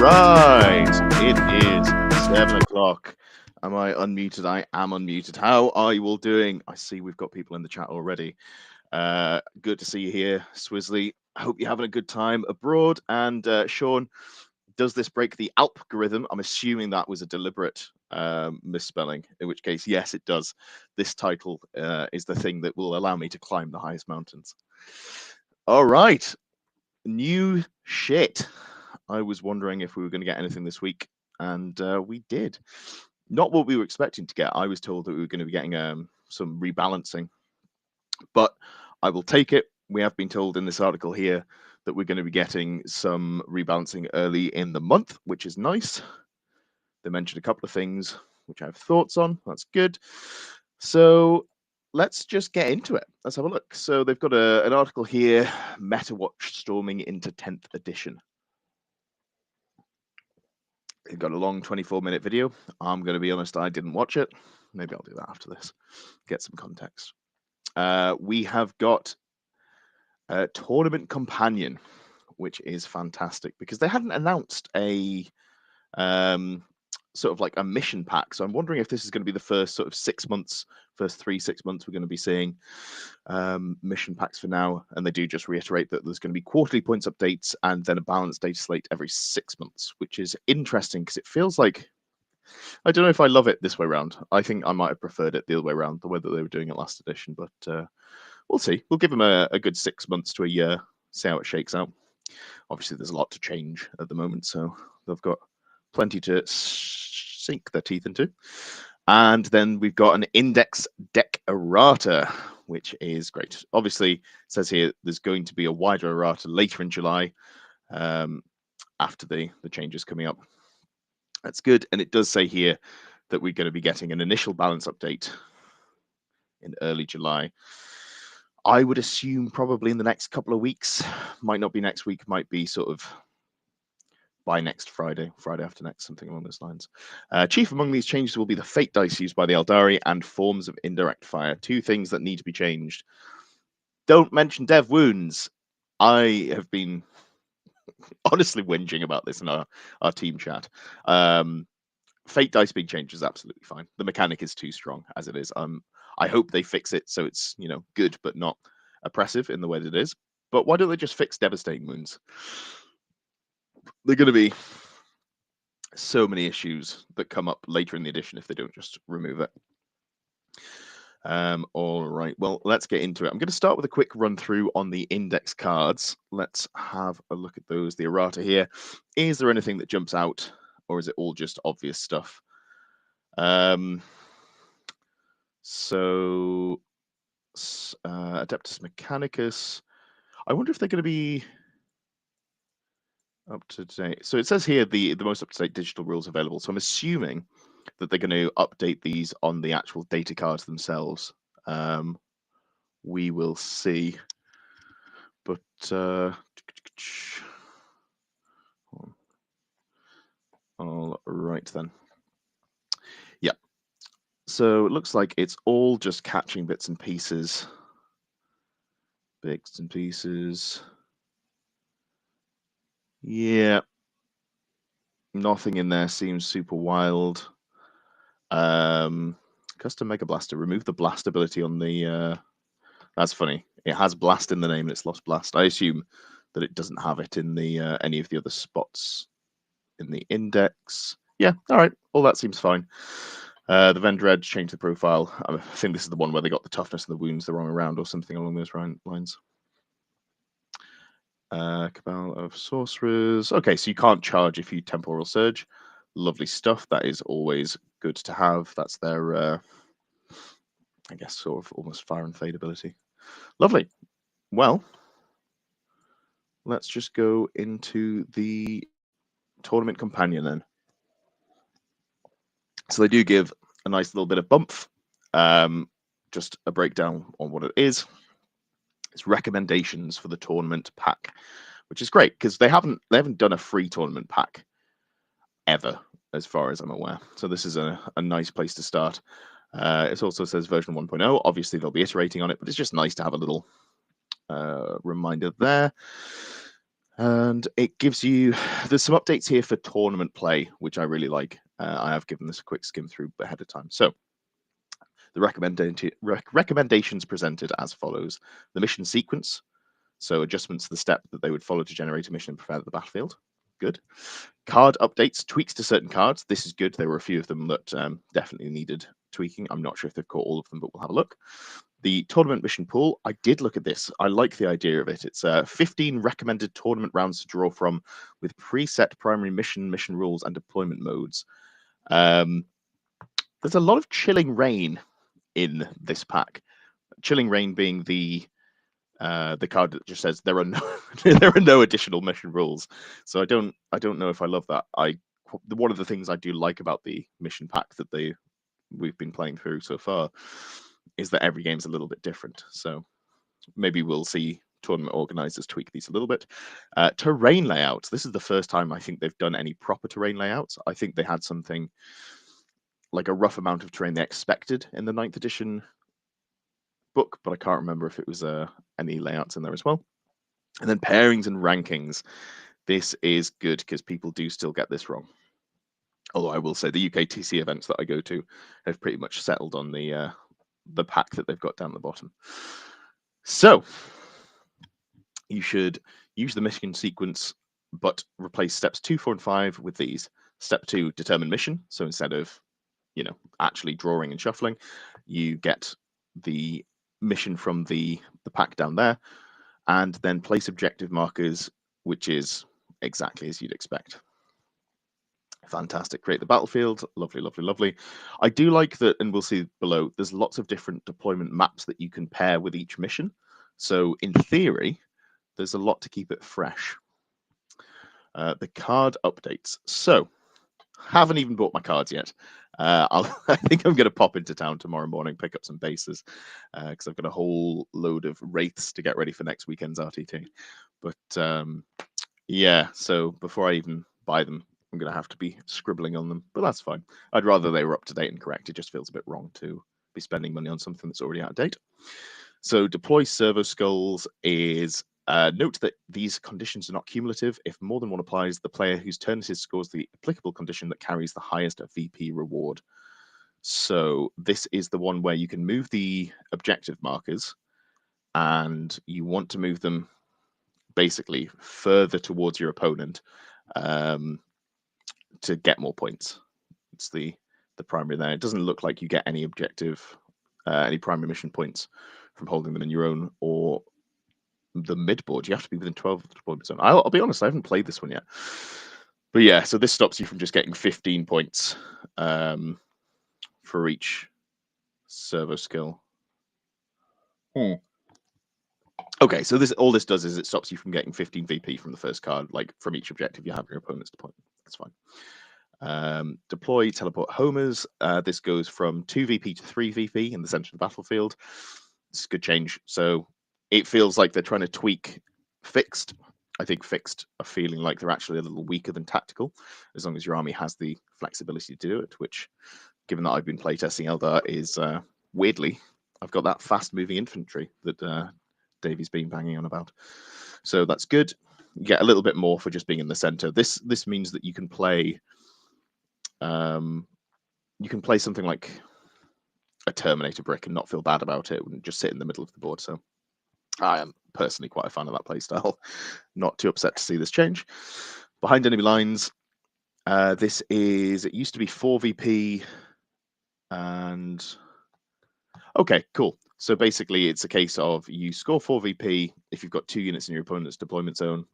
Right, it is 7 o'clock. Am I unmuted? I am unmuted. How are you all doing? I see we've got people in the chat already. Good to see you here, Swizzly. I hope you're having a good time abroad. And Sean, does this break the algorithm? I'm assuming that was a deliberate misspelling, in which case, yes, it does. This title is the thing that will allow me to climb the highest mountains. All right, new shit. I was wondering if we were going to get anything this week, and we did. Not what we were expecting to get. I was told that we were going to be getting some rebalancing, but I will take it. We have been told in this article here that we're going to be getting some rebalancing early in the month, which is nice. They mentioned a couple of things which I have thoughts on. That's good. So let's just get into it. Let's have a look. So they've got an article here, MetaWatch storming into 10th edition. They've got a long 24-minute video. I'm going to be honest, I didn't watch it. Maybe I'll do that after this. Get some context. We have got a Tournament Companion, which is fantastic because they hadn't announced a sort of like a mission pack. So I'm wondering if this is going to be the first sort of 6 months, first 6 months we're going to be seeing mission packs for now. And they do just reiterate that there's going to be quarterly points updates and then a balanced data slate every 6 months, which is interesting because it feels like, I don't know if I love it this way around. I think I might have preferred it the other way around, the way that they were doing it last edition, but we'll see. We'll give them a good 6 months to a year, see how it shakes out. Obviously, there's a lot to change at the moment, so they've got plenty to sink their teeth into. And then we've got an index deck errata, which is great. Obviously, it says here there's going to be a wider errata later in July after the changes coming up. That's good. And it does say here that we're going to be getting an initial balance update in early July. I would assume probably in the next couple of weeks. Might not be next week, might be sort of by next Friday after next, something along those lines. Chief among these changes will be the fate dice used by the Eldari and forms of indirect fire. 2 things that need to be changed. Don't mention dev wounds. I have been honestly whinging about this in our team chat. Fate dice being changed is absolutely fine. The mechanic is too strong as it is. I hope they fix it so it's, you know, good but not oppressive in the way that it is. But why don't they just fix devastating wounds? They're going to be so many issues that come up later in the edition if they don't just remove it. All right, well, let's get into it. I'm going to start with a quick run through on the index cards. Let's have a look at those. The errata here. Is there anything that jumps out, or is it all just obvious stuff? So Adeptus Mechanicus. I wonder if they're going to be up to date. So it says here the most up-to-date digital rules available. So I'm assuming that they're going to update these on the actual data cards themselves. We will see. But all right then. Yeah. So it looks like it's all just catching bits and pieces. Bits and pieces. Yeah. Nothing in there seems super wild. Custom Mega Blaster. Remove the blast ability on the That's funny. It has blast in the name and it's lost blast. I assume that it doesn't have it in the any of the other spots in the index. Yeah, all right. All that seems fine. The vendor edge changed the profile. I think this is the one where they got the toughness and the wounds the wrong around or something along those lines. Cabal of Sorcerers. Okay, so you can't charge if you Temporal Surge. Lovely stuff. That is always good to have. That's their, I guess, sort of almost Fire and Fade ability. Lovely. Well, let's just go into the Tournament Companion then. So they do give a nice little bit of bump. Just a breakdown on what it is. It's recommendations for the tournament pack, which is great because they haven't done a free tournament pack ever, as far as I'm aware. So this is a nice place to start. It also says version 1.0. Obviously, they'll be iterating on it, but it's just nice to have a little reminder there. And it gives you, there's some updates here for tournament play, which I really like. I have given this a quick skim through ahead of time. So the recommendations presented as follows. The mission sequence, so adjustments to the step that they would follow to generate a mission and prepare the battlefield. Good. Card updates, tweaks to certain cards. This is good. There were a few of them that definitely needed tweaking. I'm not sure if they've caught all of them, but we'll have a look. The tournament mission pool, I did look at this. I like the idea of it. It's 15 recommended tournament rounds to draw from with preset primary mission rules, and deployment modes. There's a lot of Chilling Rain in this pack. Chilling Rain being the card that just says there are no there are no additional mission rules. So I don't know if I love that. One of the things I do like about the mission pack that we've been playing through so far is that every game's a little bit different. So maybe we'll see tournament organizers tweak these a little bit. Terrain layouts. This is the first time I think they've done any proper terrain layouts. I think they had something like a rough amount of terrain they expected in the 9th edition book, but I can't remember if it was any layouts in there as well. And then pairings and rankings. This is good because people do still get this wrong. Although I will say the UKTC events that I go to have pretty much settled on the pack that they've got down the bottom. So you should use the mission sequence, but replace steps 2, 4, and 5 with these. Step 2, determine mission. So instead of, actually drawing and shuffling, you get the mission from the pack down there, and then place objective markers, which is exactly as you'd expect. Fantastic. Create the battlefield. Lovely, lovely, lovely. I do like that, and we'll see below, there's lots of different deployment maps that you can pair with each mission. So in theory, there's a lot to keep it fresh. The card updates. So, haven't even bought my cards yet. I think I'm going to pop into town tomorrow morning, pick up some bases, because I've got a whole load of wraiths to get ready for next weekend's RTT. But yeah, so before I even buy them, I'm going to have to be scribbling on them, but that's fine. I'd rather they were up to date and correct. It just feels a bit wrong to be spending money on something that's already out of date. So deploy servo skulls is note that these conditions are not cumulative. If more than one applies, the player whose turn it is scores the applicable condition that carries the highest VP reward. So this is the one where you can move the objective markers, and you want to move them basically further towards your opponent to get more points. It's the primary there. It doesn't look like you get any objective, any primary mission points from holding them in your own or the mid board. You have to be within 12 of the deployment zone. I'll be honest, I haven't played this one yet. But yeah, so this stops you from just getting 15 points for each servo skill. Okay, so all this does is it stops you from getting 15 VP from the first card, like from each objective you have your opponent's deployment. That's fine. Deploy teleport homers. This goes from 2 VP to 3 VP in the center of the battlefield. It's a good change. So it feels like they're trying to tweak fixed. I think fixed are feeling like they're actually a little weaker than tactical, as long as your army has the flexibility to do it, which, given that I've been playtesting Eldar, is weirdly, I've got that fast-moving infantry that Davey's been banging on about. So that's good. You get a little bit more for just being in the center. This means that you can play something like a Terminator brick and not feel bad about it and just sit in the middle of the board. So I am personally quite a fan of that playstyle. Not too upset to see this change. Behind enemy lines, it used to be 4VP, and okay, cool. So basically it's a case of you score 4VP if you've got 2 units in your opponent's deployment zone,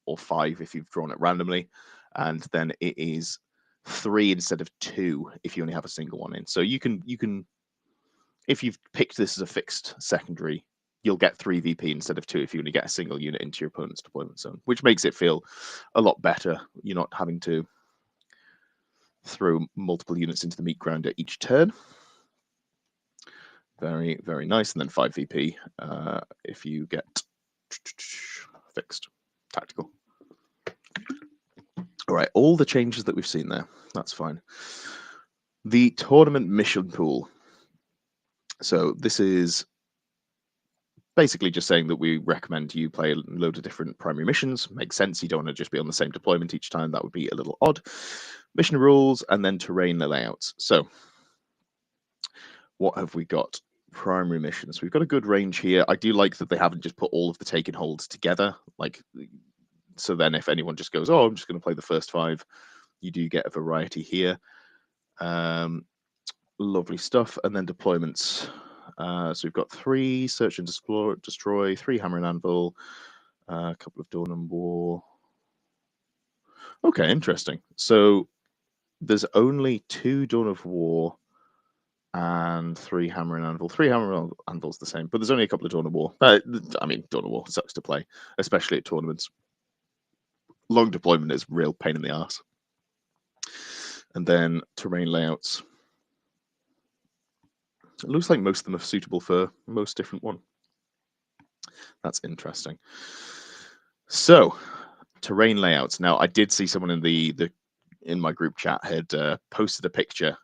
or 5 if you've drawn it randomly, and then it is 3 instead of 2 if you only have a single one in. So you can if you've picked this as a fixed secondary, you'll get 3 VP instead of 2 if you only get a single unit into your opponent's deployment zone, which makes it feel a lot better. You're not having to throw multiple units into the meat grinder each turn. Very, very nice. And then 5 VP if you get fixed tactical. All right, all the changes that we've seen there, that's fine. The tournament mission pool. So this is basically just saying that we recommend you play a load of different primary missions. Makes sense. You don't want to just be on the same deployment each time. That would be a little odd. Mission rules and then terrain layouts. So what have we got? Primary missions. We've got a good range here. I do like that they haven't just put all of the take and holds together. Like, so then if anyone just goes, oh, I'm just going to play the first 5, you do get a variety here. Lovely stuff. And then deployments. So we've got 3 search and destroy, 3 hammer and anvil, a couple of dawn and war. Okay, interesting. So there's only 2 dawn of war and 3 hammer and anvil. 3 hammer and anvil's the same, but there's only a couple of dawn of war. I mean, dawn of war sucks to play, especially at tournaments. Long deployment is a real pain in the ass. And then terrain layouts. It looks like most of them are suitable for most different one. That's interesting. So, terrain layouts. Now, I did see someone in my group chat had posted a picture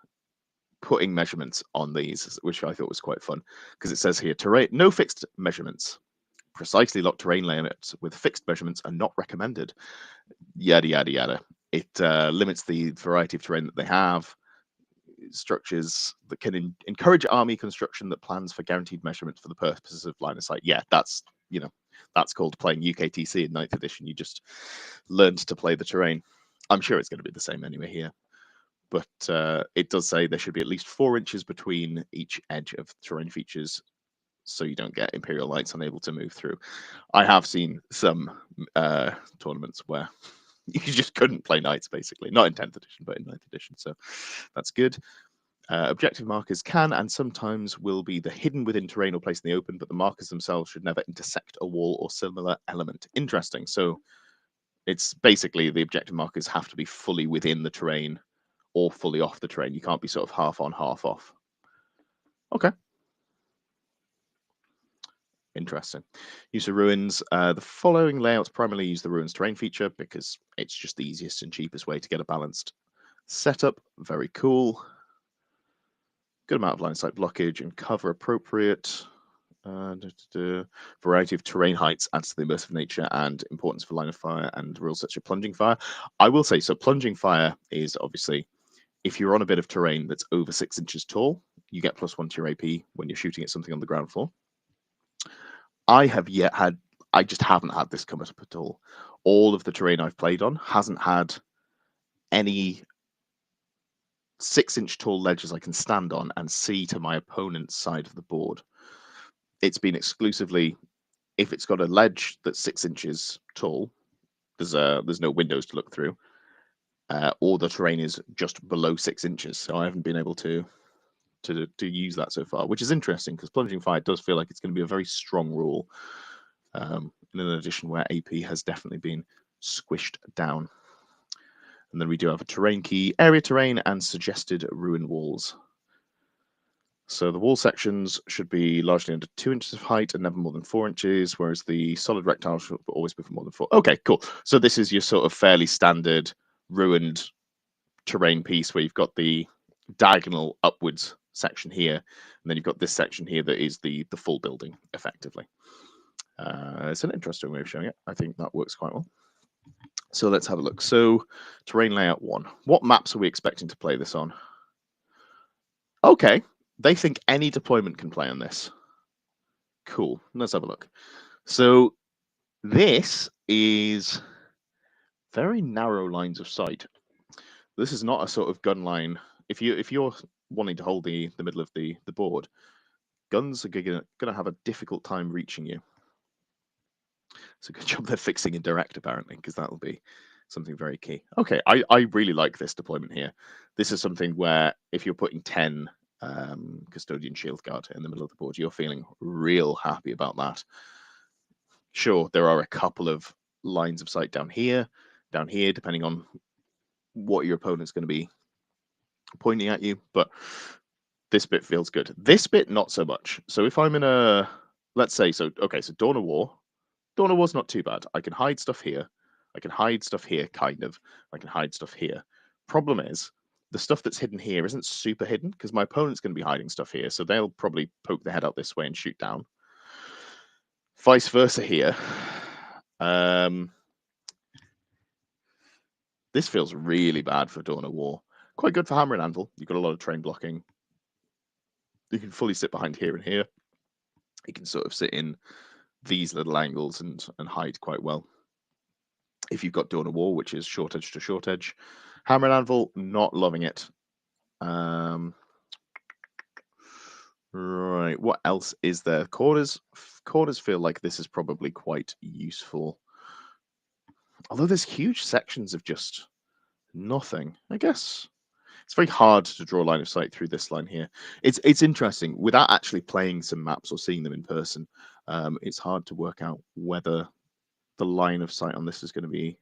putting measurements on these, which I thought was quite fun, because it says here, terrain, no fixed measurements. Precisely locked terrain layouts with fixed measurements are not recommended. Yada, yada, yada. It limits the variety of terrain that they have. Structures that can encourage army construction that plans for guaranteed measurements for the purposes of line of sight. Yeah, that's called playing UKTC in 9th edition. You just learned to play the terrain. I'm sure it's going to be the same anyway here. But it does say there should be at least 4 inches between each edge of terrain features, so you don't get Imperial Knights unable to move through. I have seen some tournaments where you just couldn't play Knights, basically. Not in 10th edition, but in 9th edition, so that's good. Objective markers can and sometimes will be hidden within terrain or placed in the open, but the markers themselves should never intersect a wall or similar element. Interesting. So it's basically the objective markers have to be fully within the terrain or fully off the terrain. You can't be sort of half on, half off. Okay. Interesting. Use of ruins. The following layouts primarily use the ruins terrain feature because it's just the easiest and cheapest way to get a balanced setup. Very cool. Good amount of line of sight blockage and cover appropriate. Variety of terrain heights adds to the immersive nature and importance for line of fire and rules such as plunging fire. I will say, so plunging fire is obviously, if you're on a bit of terrain that's over 6 inches tall, you get +1 to your AP when you're shooting at something on the ground floor. I just haven't had this come up at all. All of the terrain I've played on hasn't had any 6-inch tall ledges I can stand on and see to my opponent's side of the board. It's been exclusively, if it's got a ledge that's 6 inches tall, there's no windows to look through, or the terrain is just below 6 inches. So I haven't been able to use that so far, which is interesting because plunging fire does feel like it's going to be a very strong rule. In an edition where AP has definitely been squished down. And then we do have a terrain key, area terrain, and suggested ruin walls. So the wall sections should be largely under 2 inches of height and never more than 4 inches, whereas the solid rectile should always be for more than 4. Okay, cool. So this is your sort of fairly standard ruined terrain piece where you've got the diagonal upwards section here, and then you've got this section here that is the full building, effectively. It's an interesting way of showing it. I think that works quite well. So let's have a look. So terrain layout 1. What maps are we expecting to play this on? Okay, They think any deployment can play on this. Cool. Let's have a look. So this is very narrow lines of sight. This is not a sort of gun line. If you're wanting to hold the middle of the board, guns are gonna have a difficult time reaching you. It's a good job they're fixing indirect apparently, because that'll be something very key. Okay, I really like this deployment here. This is something where if you're putting 10 custodian shield guard in the middle of the board, you're feeling real happy about that. Sure, there are a couple of lines of sight down here, depending on what your opponent's going to be pointing at you, but this bit feels good. This bit, not so much. So if I'm in a, let's say, so Dawn of War's not too bad. I can hide stuff here. I can hide stuff here, kind of. I can hide stuff here. Problem is, the stuff that's hidden here isn't super hidden, because my opponent's going to be hiding stuff here, so they'll probably poke their head out this way and shoot down. Vice versa here. This feels really bad for Dawn of War. Quite good for Hammer and Anvil. You've got a lot of terrain blocking. You can fully sit behind here and here. You can sort of sit in these little angles and hide quite well. If you've got Dawn of War, which is short edge to short edge. Hammer and Anvil, not loving it. Right, what else is there? Quarters feel like this is probably quite useful. Although there's huge sections of just nothing. I guess it's very hard to draw a line of sight through this line here. It's interesting. Without actually playing some maps or seeing them in person, it's hard to work out whether the line of sight on this is going to be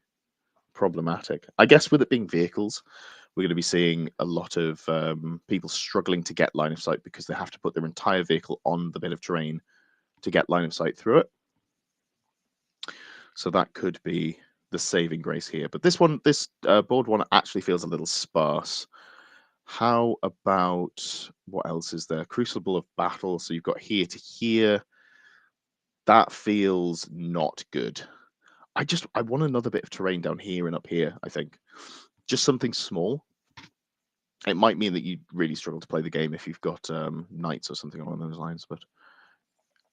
problematic. I guess with it being vehicles, we're going to be seeing a lot of people struggling to get line of sight because they have to put their entire vehicle on the bit of terrain to get line of sight through it. So that could be the saving grace here. But this board one actually feels a little sparse. How about, what else is there? Crucible of Battle. So you've got here to here. That feels not good. I want another bit of terrain down here and up here, I think. Just something small. It might mean that you really struggle to play the game if you've got knights or something along those lines, but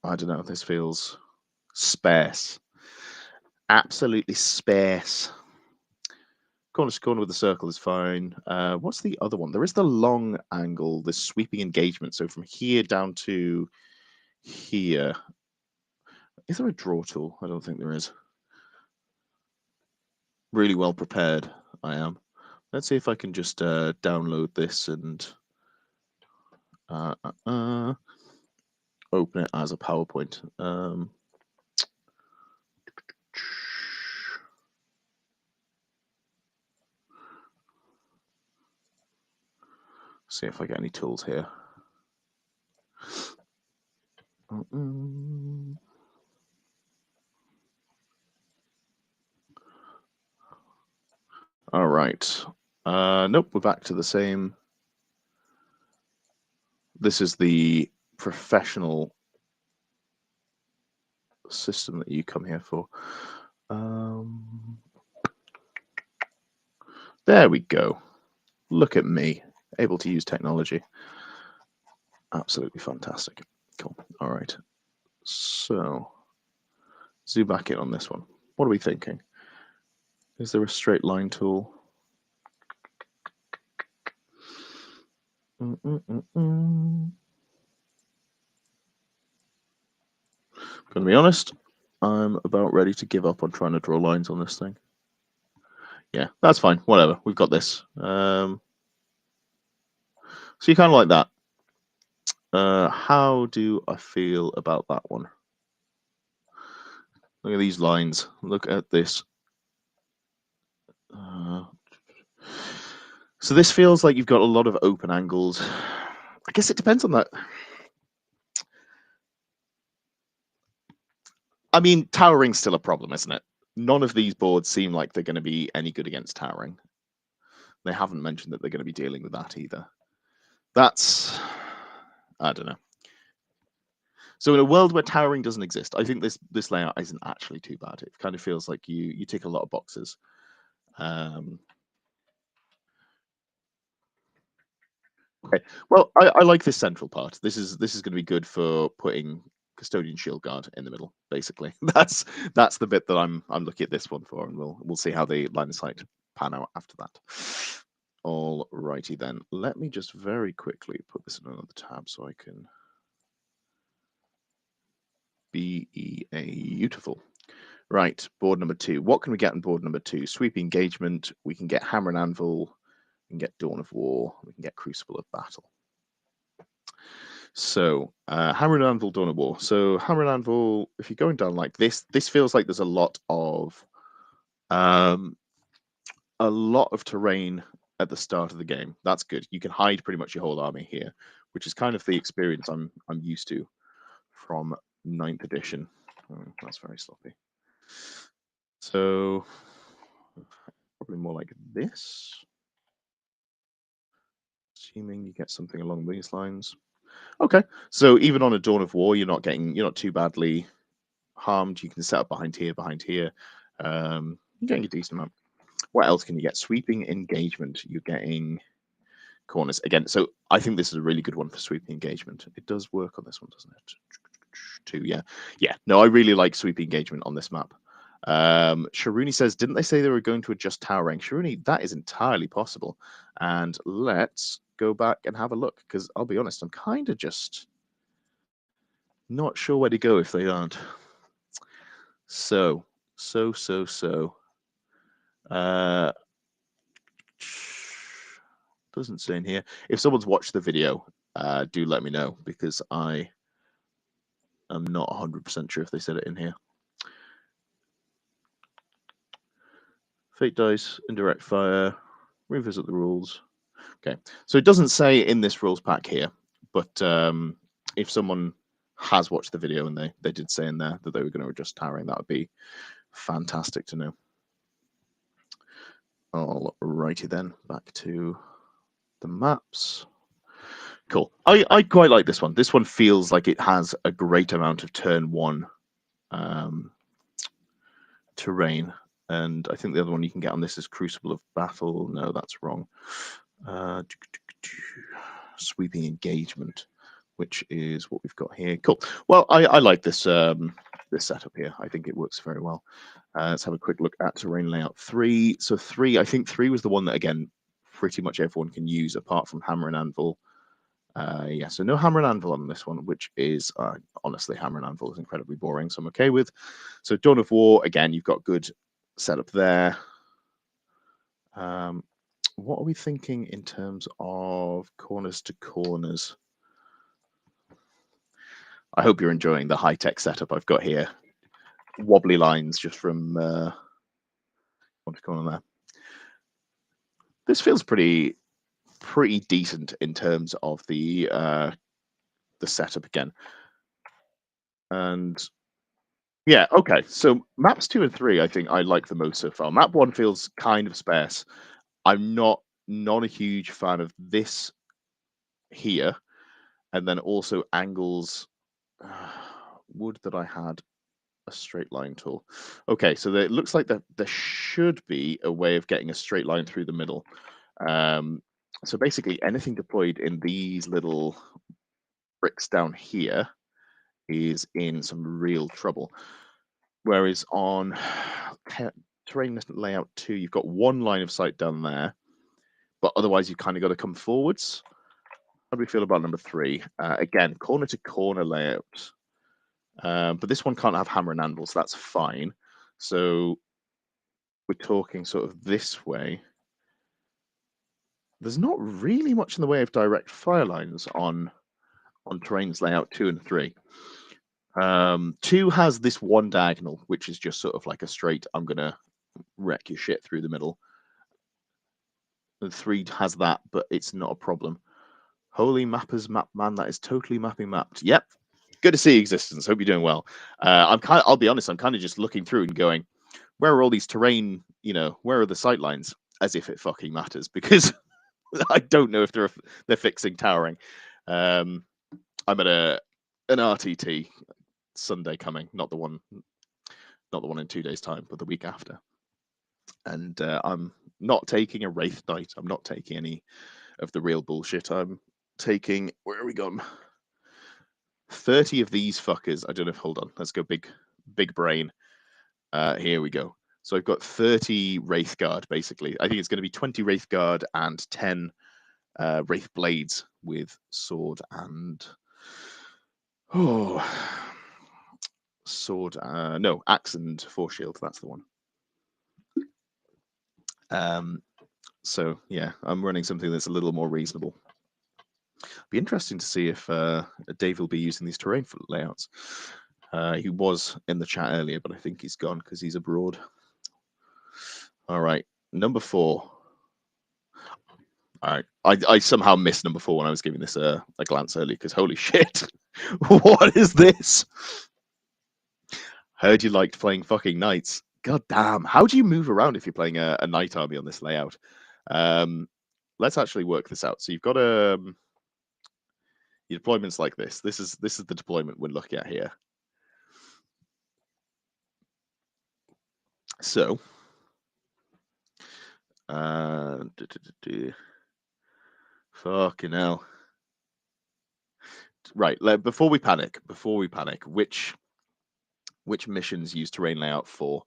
I don't know. This feels sparse. Absolutely sparse. Corner to corner with the circle is fine. What's the other one? There is the long angle, this sweeping engagement. So from here down to here. Is there a draw tool? I don't think there is. Really well prepared, I am. Let's see if I can just download this and open it as a PowerPoint. See if I get any tools here. All right. Nope, we're back to the same. This is the professional system that you come here for. There we go. Look at me, able to use technology. Absolutely fantastic. Cool. All right. So, zoom back in on this one. What are we thinking? Is there a straight line tool? Gonna be honest, I'm about ready to give up on trying to draw lines on this thing. Yeah, that's fine. Whatever. We've got this. So you kind of like that. How do I feel about that one? Look at these lines. Look at this. So this feels like you've got a lot of open angles. I guess it depends on that. I mean, towering's still a problem, isn't it? None of these boards seem like they're going to be any good against towering. They haven't mentioned that they're going to be dealing with that either. That's, I don't know. So in a world where towering doesn't exist, I think this layout isn't actually too bad. It kind of feels like you tick a lot of boxes. Okay. Well, I like this central part. This is going to be good for putting custodian shield guard in the middle. Basically, that's the bit that I'm looking at this one for, and we'll see how the line of sight pan out after that. All righty then. Let me just very quickly put this in another tab so I can be beautiful. Right, board number 2. What can we get on board number 2? Sweep engagement. We can get Hammer and Anvil. We can get Dawn of War. We can get Crucible of Battle. So, Hammer and Anvil, Dawn of War. So, Hammer and Anvil, if you're going down like this feels like there's a lot of terrain at the start of the game. That's good. You can hide pretty much your whole army here, which is kind of the experience I'm used to from 9th edition. Oh, that's very sloppy. So, probably more like this. Assuming you get something along these lines. Okay, so even on a Dawn of War, you're not too badly harmed. You can set up behind here. You're getting a decent amount. What else can you get? Sweeping engagement. You're getting corners again. So I think this is a really good one for sweeping engagement. It does work on this one, doesn't it? 2, yeah. No, I really like sweeping engagement on this map. Sharuni says, didn't they say they were going to adjust tower rank? Sharuni, that is entirely possible. And let's go back and have a look, because I'll be honest, I'm kind of just not sure where to go if they aren't. So. Doesn't say in here. If someone's watched the video, do let me know, because I am not 100% sure if they said it in here. Fate dice, indirect fire, revisit the rules. Okay, so it doesn't say in this rules pack here, but if someone has watched the video and they did say in there that they were going to adjust towering, that would be fantastic to know. All righty then, back to the maps. Cool. I quite like this one. This one feels like it has a great amount of turn 1 terrain. And I think the other one you can get on this is Crucible of Battle. No, that's wrong. Sweeping engagement, which is what we've got here. Cool. Well, I like this this setup here. I think it works very well. Let's have a quick look at terrain layout 3. So 3, I think 3 was the one that, again, pretty much everyone can use apart from Hammer and Anvil. Yeah, so no Hammer and Anvil on this one, which is, honestly, Hammer and Anvil is incredibly boring, so I'm okay with. So Dawn of War, again, you've got good setup there. What are we thinking in terms of corners to corners? I hope you're enjoying the high-tech setup I've got here. Wobbly lines just from corner to corner there. This feels pretty decent in terms of the setup again. And yeah, okay. So maps 2 and 3, I think I like the most so far. Map 1 feels kind of sparse. I'm not a huge fan of this here, and then also angles. Would that I had a straight line tool. Okay, so it looks like there should be a way of getting a straight line through the middle. So basically, anything deployed in these little bricks down here is in some real trouble. Whereas on terrain layout 2, you've got one line of sight down there, but otherwise you've kind of got to come forwards. How do we feel about number 3? Again, corner to corner layout. But this one can't have Hammer and Anvil, so that's fine. So we're talking sort of this way. There's not really much in the way of direct fire lines on terrains layout 2 and 3. 2 has this one diagonal, which is just sort of like a straight, I'm going to wreck your shit through the middle. And 3 has that, but it's not a problem. Holy mappers, map man, that is totally mapping mapped. Yep. Good to see existence. Hope you're doing well. I'll be honest, I'm kind of just looking through and going, where are all these terrain, where are the sight lines? As if it fucking matters, because I don't know if they're fixing towering. I'm at an RTT Sunday coming, not the one in 2 days' time, but the week after. And I'm not taking a Wraith Knight. I'm not taking any of the real bullshit. I'm taking, where are we gone? 30 of these fuckers. I don't know if, hold on, let's go big brain. Here we go. So I've got 30 Wraithguard, basically. I think it's going to be 20 Wraithguard and 10 Wraith Blades with sword and... Oh... Sword, no, axe and force shield, that's the one. So, yeah, I'm running something that's a little more reasonable. Be interesting to see if Dave will be using these terrain layouts. He was in the chat earlier, but I think he's gone because he's abroad. All right, number 4. All right, I somehow missed number 4 when I was giving this a glance earlier because holy shit, what is this? Heard you liked playing fucking knights. God damn, how do you move around if you're playing a knight army on this layout? Let's actually work this out. So you've got your deployments like this. This is the deployment we're looking at here. So, fucking hell. Right, before we panic, which missions use terrain layout for?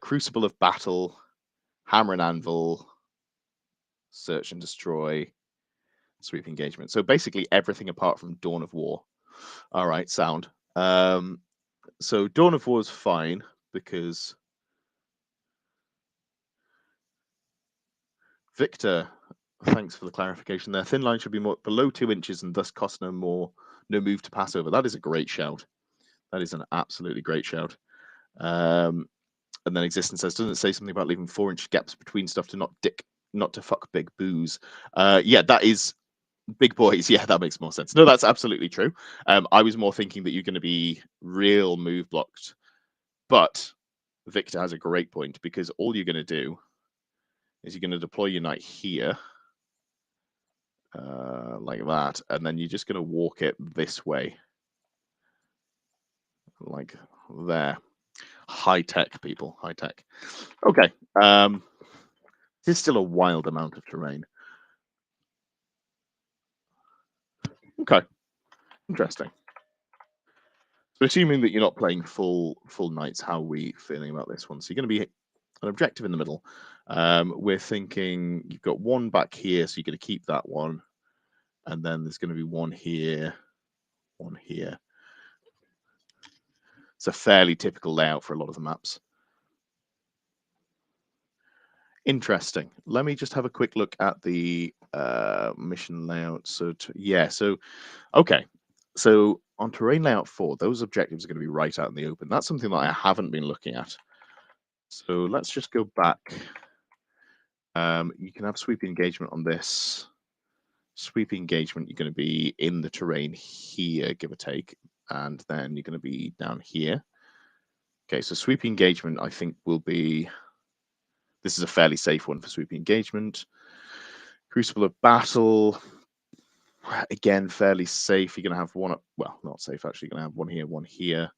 Crucible of Battle, Hammer and Anvil, Search and Destroy, Sweep Engagement. So basically everything apart from Dawn of War. All right, sound. So Dawn of War is fine because Victor, thanks for the clarification there. Thin line should be more below 2 inches and thus cost no move to pass over. That is a great shout. That is an absolutely great shout. And then Existence says, doesn't it say something about leaving 4-inch gaps between stuff to not to fuck big boos? Yeah, that is big boys. Yeah, that makes more sense. No, that's absolutely true. I was more thinking that you're going to be real move blocked, but Victor has a great point because all you're going to do is you're going to deploy your knight here, like that, and then you're just going to walk it this way, like there. High tech, people, high tech. Okay, this is still a wild amount of terrain. Okay, interesting. So assuming that you're not playing full knights, how are we feeling about this one? So you're going to be an objective in the middle. We're thinking you've got one back here, so you're going to keep that one. And then there's going to be one here, one here. It's a fairly typical layout for a lot of the maps. Interesting. Let me just have a quick look at the mission layout. So, okay. So on terrain layout 4, those objectives are going to be right out in the open. That's something that I haven't been looking at. So let's just go back. You can have sweeping engagement on this. Sweeping engagement, you're going to be in the terrain here, give or take, and then you're going to be down here. Okay, so sweeping engagement, I think, will be... This is a fairly safe one for sweeping engagement. Crucible of Battle, again, fairly safe. You're going to have one... Well, not safe, actually. You're going to have one here, one here.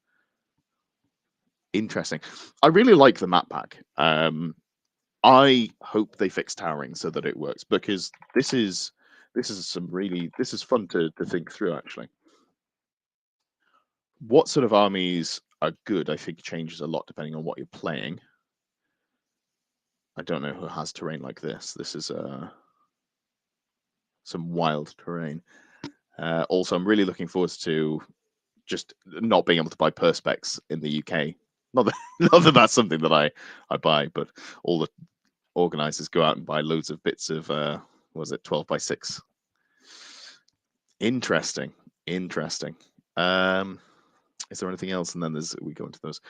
Interesting. I really like the map pack. I hope they fix towering so that it works, because this is fun to think through, actually. What sort of armies are good, I think, changes a lot depending on what you're playing. I don't know who has terrain like this. This is some wild terrain. Also, I'm really looking forward to just not being able to buy perspex in the UK. Not that that's something that I buy, but all the organizers go out and buy loads of bits of, what was it, 12x6. Interesting. Is there anything else? And then we go into those.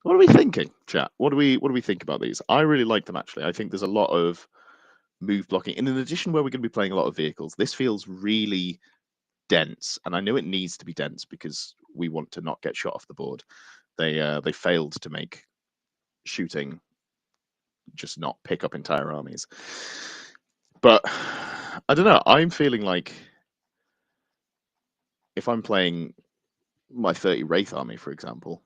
What are we thinking, chat? What do we think about these? I really like them, actually. I think there's a lot of move blocking. And in addition, where we're going to be playing a lot of vehicles, this feels really dense. And I know it needs to be dense because we want to not get shot off the board. They failed to make shooting just not pick up entire armies. But I don't know. I'm feeling like if I'm playing my 30 Wraith army, for example,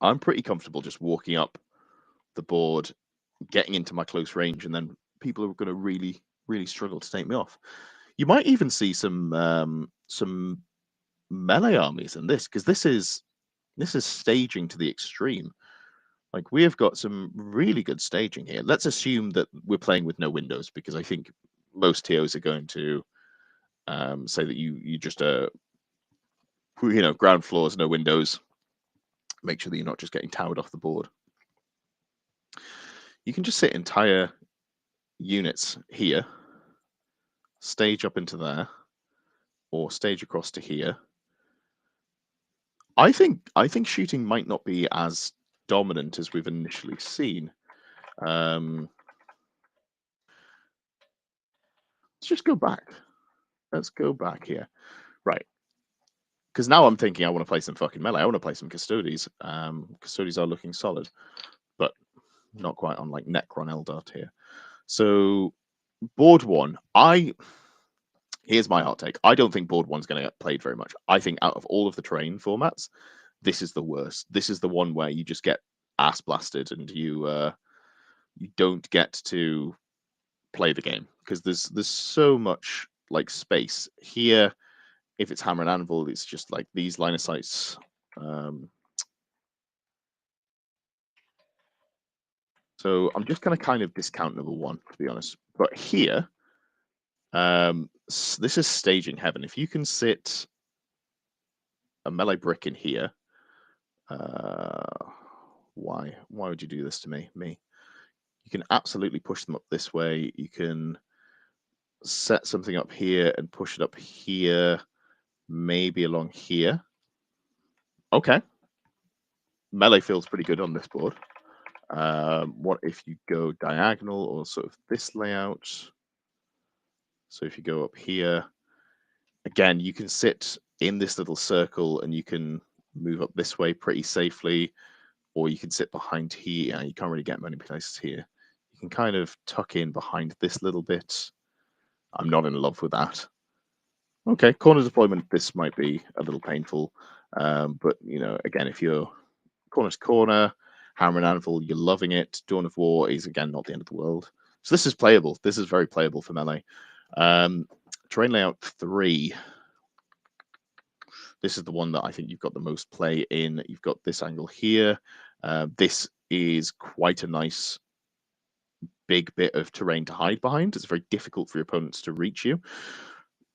I'm pretty comfortable just walking up the board, getting into my close range, and then people are going to really, really struggle to take me off. You might even see some melee armies in this, because this is staging to the extreme. Like, we have got some really good staging here. Let's assume that we're playing with no windows, because I think most TOs are going to say that you just ground floors, no windows. Make sure that you're not just getting towered off the board. You can just sit entire units here, stage up into there, or stage across to here. I think shooting might not be as dominant as we've initially seen. Let's just go back. Let's go back here. Right. Because now I'm thinking I want to play some fucking melee. I want to play some Custodies. Custodies are looking solid, but not quite on like Necron Eldart here. So board one, here's my hot take. I don't think board one's going to get played very much. I think out of all of the terrain formats, this is the worst. This is the one where you just get ass blasted and you don't get to play the game, because there's so much like space here. If it's Hammer and Anvil, it's just like these line of sights. So I'm just going to kind of discount number one, to be honest. But here, this is staging heaven. If you can sit a melee brick in here, why would you do this to me? You can absolutely push them up this way. You can set something up here and push it up here, maybe along here. Okay. Melee feels pretty good on this board. What if you go diagonal, or sort of this layout? So if you go up here, again, you can sit in this little circle and you can move up this way pretty safely, or you can sit behind here. You can't really get many places here. You can kind of tuck in behind this little bit. I'm not in love with that. Okay, corner deployment, this might be a little painful. But, again, if you're corner to corner, Hammer and Anvil, you're loving it. Dawn of War is, again, not the end of the world. So this is playable. This is very playable for melee. Terrain layout 3. This is the one that I think you've got the most play in. You've got this angle here. This is quite a nice big bit of terrain to hide behind. It's very difficult for your opponents to reach you.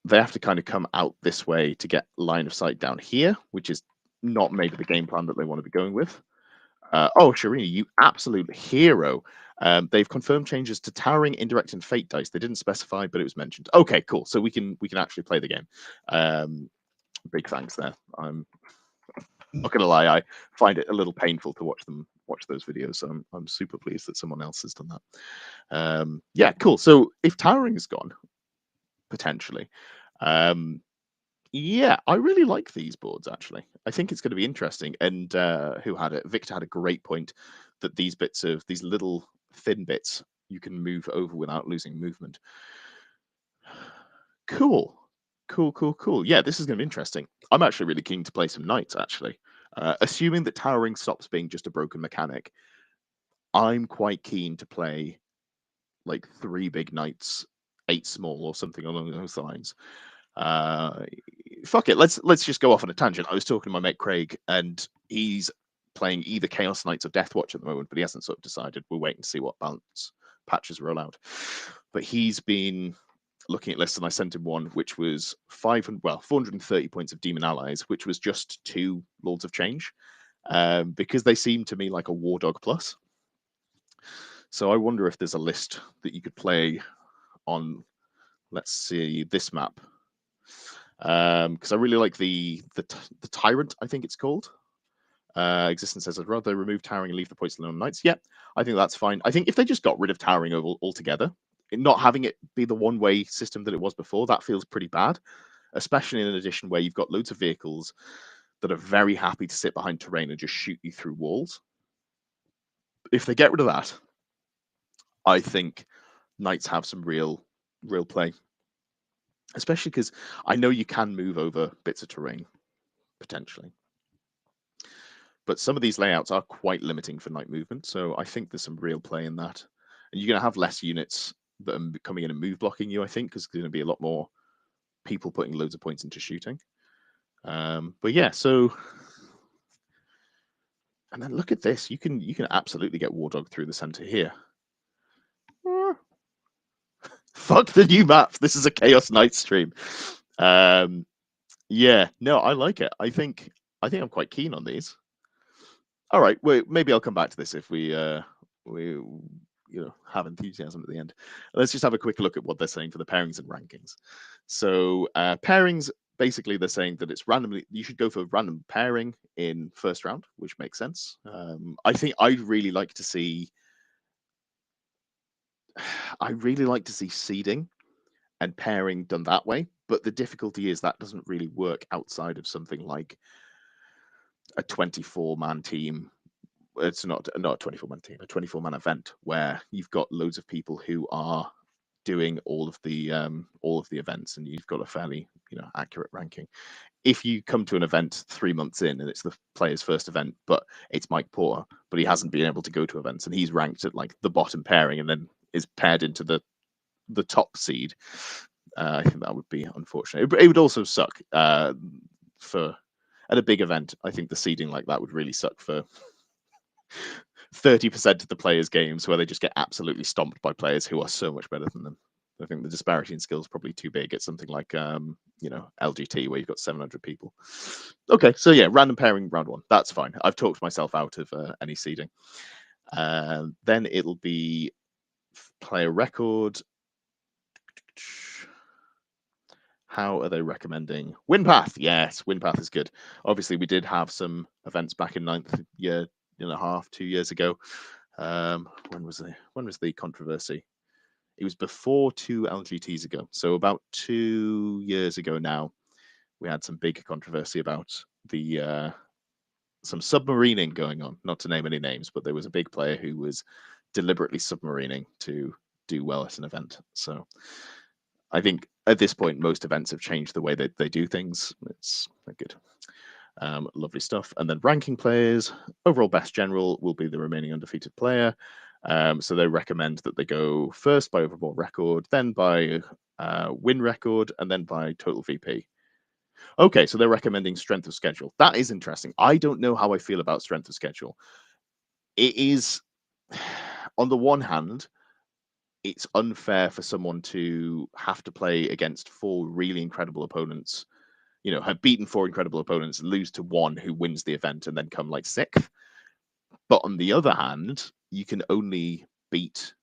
They have to kind of come out this way to get line of sight down here, which is not maybe the game plan that they want to be going with. Shirini, you absolute hero. They've confirmed changes to towering, indirect, and fate dice. They didn't specify, but it was mentioned. Okay, cool. So we can actually play the game. Big thanks there. I'm not gonna lie, I find it a little painful to watch those videos. So I'm super pleased that someone else has done that. Yeah, cool. So if towering is gone, potentially, yeah, I really like these boards, actually. I think it's going to be interesting. And who had it? Victor had a great point that these little thin bits, you can move over without losing movement. Cool. Yeah, this is going to be interesting. I'm actually really keen to play some knights, actually. Assuming that towering stops being just a broken mechanic, I'm quite keen to play like 3 big knights, 8 small, or something along those lines. Fuck it, let's just go off on a tangent. I was talking to my mate Craig, and he's playing either Chaos Knights or Death Watch at the moment, but he hasn't sort of decided. We're waiting to see what balance patches roll out. But he's been looking at lists, and I sent him one which was 430 points of Demon Allies, which was just 2 Lords of Change, because they seem to me like a War Dog plus. So I wonder if there's a list that you could play on, let's see, this map. Because I really like the Tyrant, I think it's called. Existence says, I'd rather remove towering and leave the points alone on knights. Yeah, I think that's fine. I think if they just got rid of towering altogether, not having it be the one-way system that it was before, that feels pretty bad, especially in an edition where you've got loads of vehicles that are very happy to sit behind terrain and just shoot you through walls. If they get rid of that, I think knights have some real play, especially because I know you can move over bits of terrain, potentially. But some of these layouts are quite limiting for knight movement, so I think there's some real play in that. And you're going to have less units that are coming in and move blocking you, I think, because there's going to be a lot more people putting loads of points into shooting. But yeah, so, and then look at this. You can absolutely get War Dog through the center here. Fuck the new map. This is a Chaos Knight stream. Yeah, no, I like it. I think I'm quite keen on these. All right, wait, maybe I'll come back to this if we have enthusiasm at the end. Let's just have a quick look at what they're saying for the pairings and rankings. So pairings, basically they're saying that it's randomly, you should go for random pairing in first round, which makes sense. I think I'd really like to see seeding and pairing done that way, but the difficulty is that doesn't really work outside of something like a 24-man team. It's not a 24-man team, a 24-man event where you've got loads of people who are doing all of the events, and you've got a fairly accurate ranking. If you come to an event 3 months in and it's the player's first event, but it's Mike Porter, but he hasn't been able to go to events and he's ranked at like the bottom pairing and then is paired into the top seed, I think that would be unfortunate. It would also suck for at a big event. I think the seeding like that would really suck for 30% of the players' games where they just get absolutely stomped by players who are so much better than them. I think the disparity in skill is probably too big. It's something like LGT where you've got 700 people. Okay, so yeah, random pairing round one. That's fine. I've talked myself out of any seeding. Then it'll be player record. How are they recommending? WinPath, yes, WinPath is good. Obviously, we did have some events back in 9th year and a half, 2 years ago. When was the controversy? It was before 2 LGTs ago. So about 2 years ago now, we had some big controversy about the some submarining going on. Not to name any names, but there was a big player who was deliberately submarining to do well at an event. So I think at this point, most events have changed the way that they do things. It's good. Lovely stuff. And then ranking players, overall best general will be the remaining undefeated player. So they recommend that they go first by overall record, then by win record, and then by total VP. Okay, so they're recommending strength of schedule. That is interesting. I don't know how I feel about strength of schedule. It is, on the one hand, it's unfair for someone to have to play against 4 really incredible opponents, have beaten 4 incredible opponents, lose to 1 who wins the event, and then come like 6th. But on the other hand, you can only beat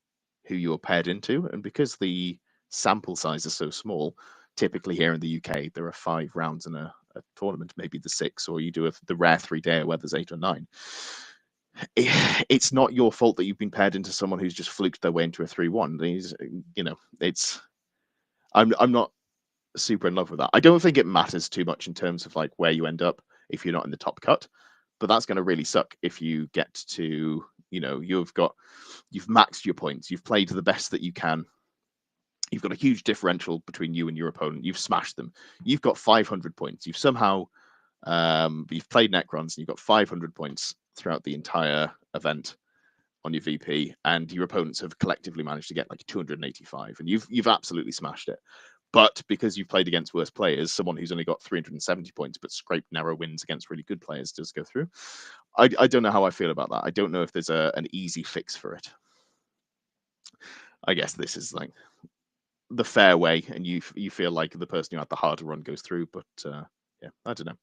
who you're paired into. And because the sample size is so small, typically here in the UK, there are 5 rounds in a tournament, maybe the 6, or you do the rare 3-day where there's 8 or 9. It's not your fault that you've been paired into someone who's just fluked their way into a 3-1. I'm not super in love with that. I don't think it matters too much in terms of like where you end up if you're not in the top cut, but that's going to really suck if you get to, you've maxed your points, you've played the best that you can, you've got a huge differential between you and your opponent, you've smashed them, you've got 500 points, you've somehow you've played Necrons and you've got 500 points throughout the entire event on your VP, and your opponents have collectively managed to get like 285, and you've absolutely smashed it. But because you've played against worse players, someone who's only got 370 points but scraped narrow wins against really good players does go through. I don't know how I feel about that. I don't know if there's an easy fix for it. I guess this is like the fair way, and you feel like the person who had the harder run goes through. But yeah, I don't know.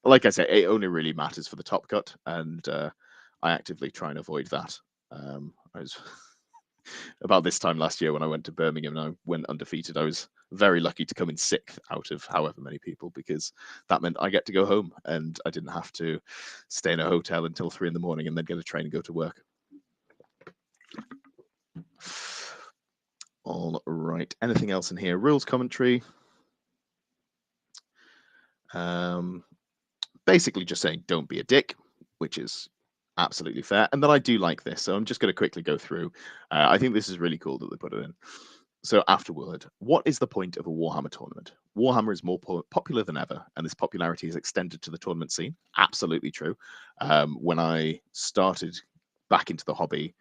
Like I say, it only really matters for the top cut, and I actively try and avoid that. I was about this time last year when I went to Birmingham and I went undefeated. I was very lucky to come in 6th out of however many people, because that meant I get to go home and I didn't have to stay in a hotel until 3 in the morning and then get a train and go to work. All right. Anything else in here? Rules commentary. Basically just saying don't be a dick, which is absolutely fair. And then I do like this, so I'm just going to quickly go through. I think this is really cool that they put it in. So afterward, what is the point of a Warhammer tournament? Warhammer is more popular than ever, and this popularity is extended to the tournament scene. Absolutely true. When I started back into the hobby,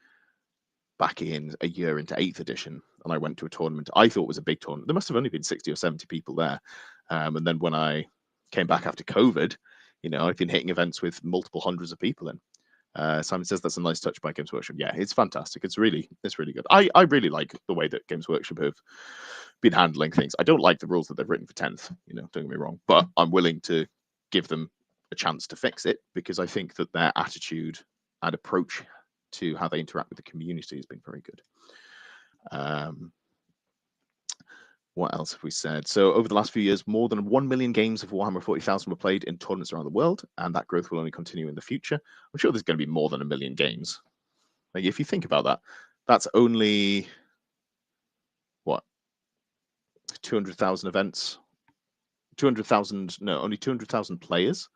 back in a year into 8th edition, and I went to a tournament I thought was a big tournament. There must have only been 60 or 70 people there. And then when I came back after COVID, I've been hitting events with multiple hundreds of people in. Simon says that's a nice touch by Games Workshop. Yeah, it's fantastic. It's really good. I really like the way that Games Workshop have been handling things. I don't like the rules that they've written for 10th, don't get me wrong, but I'm willing to give them a chance to fix it because I think that their attitude and approach to how they interact with the community has been very good. What else have we said? So over the last few years, more than 1 million games of Warhammer 40,000 were played in tournaments around the world, and that growth will only continue in the future. I'm sure there's going to be more than 1 million games. Like, if you think about that, that's only, what, 200,000 events? 200,000, no, only 200,000 players?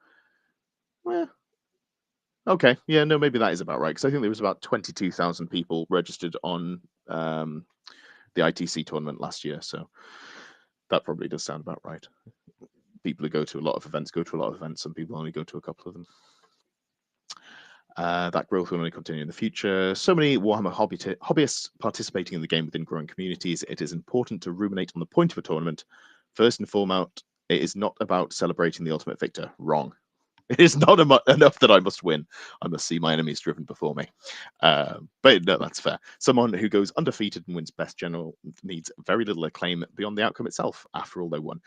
Well, okay, yeah, no, maybe that is about right, because I think there was about 22,000 people registered on the ITC tournament last year, so that probably does sound about right. People who go to a lot of events, some people only go to a couple of them. That growth will only continue in the future. So many Warhammer hobbyists participating in the game within growing communities. It is important to ruminate on the point of a tournament. First and foremost, it is not about celebrating the ultimate victor. Wrong. It is not enough that I must win. I must see my enemies driven before me. But no, that's fair. Someone who goes undefeated and wins best general needs very little acclaim beyond the outcome itself. After all, they won.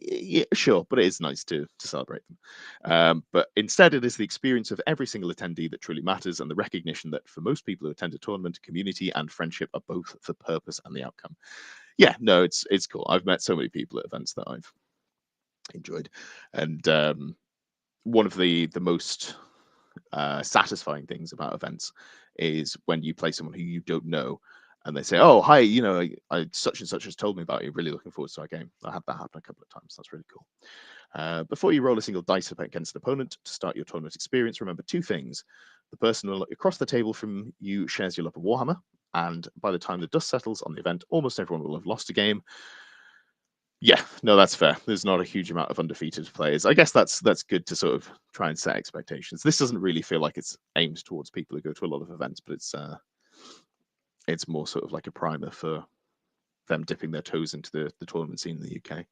Yeah, sure, but it is nice to celebrate them. But instead, it is the experience of every single attendee that truly matters, and the recognition that for most people who attend a tournament, community and friendship are both the purpose and the outcome. Yeah, no, it's cool. I've met so many people at events that I've enjoyed, and one of the most satisfying things about events is when you play someone who you don't know and they say, oh, hi, I such and such has told me about you. Really looking forward to our game. I had that happen a couple of times. That's really cool. Before you roll a single dice against an opponent to start your tournament experience, remember two things. The person across the table from you shares your love of Warhammer, and by the time the dust settles on the event, almost everyone will have lost a game. Yeah, no, that's fair. There's not a huge amount of undefeated players. I guess that's good to sort of try and set expectations. This doesn't really feel like it's aimed towards people who go to a lot of events, but it's more sort of like a primer for them dipping their toes into the tournament scene in the UK.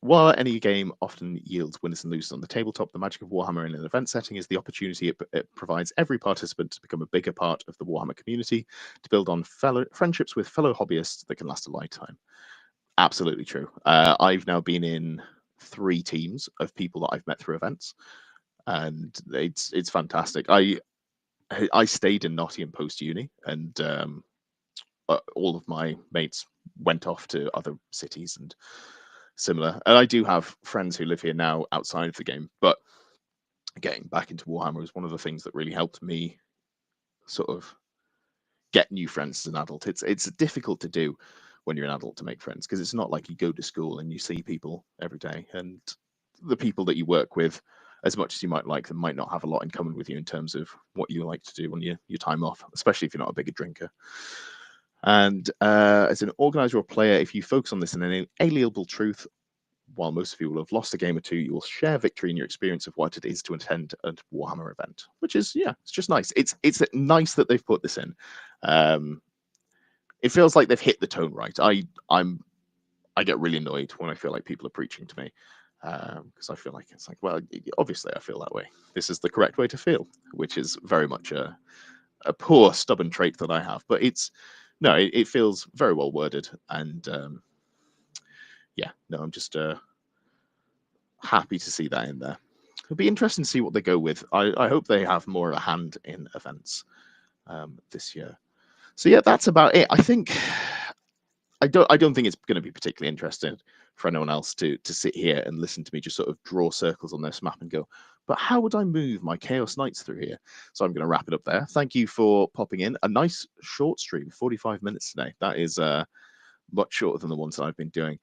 While any game often yields winners and losers on the tabletop, the magic of Warhammer in an event setting is the opportunity it provides every participant to become a bigger part of the Warhammer community, to build on friendships with fellow hobbyists that can last a lifetime. Absolutely true. I've now been in 3 teams of people that I've met through events, and it's fantastic. I stayed in Nottingham post uni, and all of my mates went off to other cities and similar. And I do have friends who live here now outside of the game, but getting back into Warhammer was one of the things that really helped me sort of get new friends as an adult. It's difficult to do when you're an adult to make friends, because it's not like you go to school and you see people every day, and the people that you work with, as much as you might like them, might not have a lot in common with you in terms of what you like to do on your time off, especially if you're not a bigger drinker. And as an organizer or player, if you focus on this in an inalienable truth, while most of you will have lost a game or two, you will share victory in your experience of what it is to attend a Warhammer event, which is, yeah, it's just nice. It's nice that they've put this in. It feels like they've hit the tone right. I get really annoyed when I feel like people are preaching to me, because I feel like it's like, well, obviously I feel that way. This is the correct way to feel, which is very much a poor, stubborn trait that I have. But it feels very well worded, and yeah, no, I'm just happy to see that in there. It'll be interesting to see what they go with. I hope they have more of a hand in events this year. So yeah, that's about it. I think I don't think it's going to be particularly interesting for anyone else to sit here and listen to me just sort of draw circles on this map and go, but how would I move my Chaos Knights through here? So I'm going to wrap it up there. Thank you for popping in. A nice short stream, 45 minutes today. That is much shorter than the ones that I've been doing.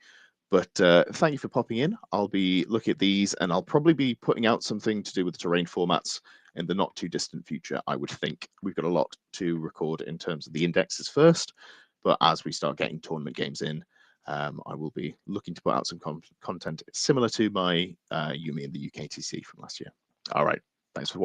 But thank you for popping in. I'll be looking at these, and I'll probably be putting out something to do with the terrain formats in the not too distant future, I would think. We've got a lot to record in terms of the indexes first, but as we start getting tournament games in, I will be looking to put out some content similar to my Yumi and the UKTC from last year. All right. Thanks for watching.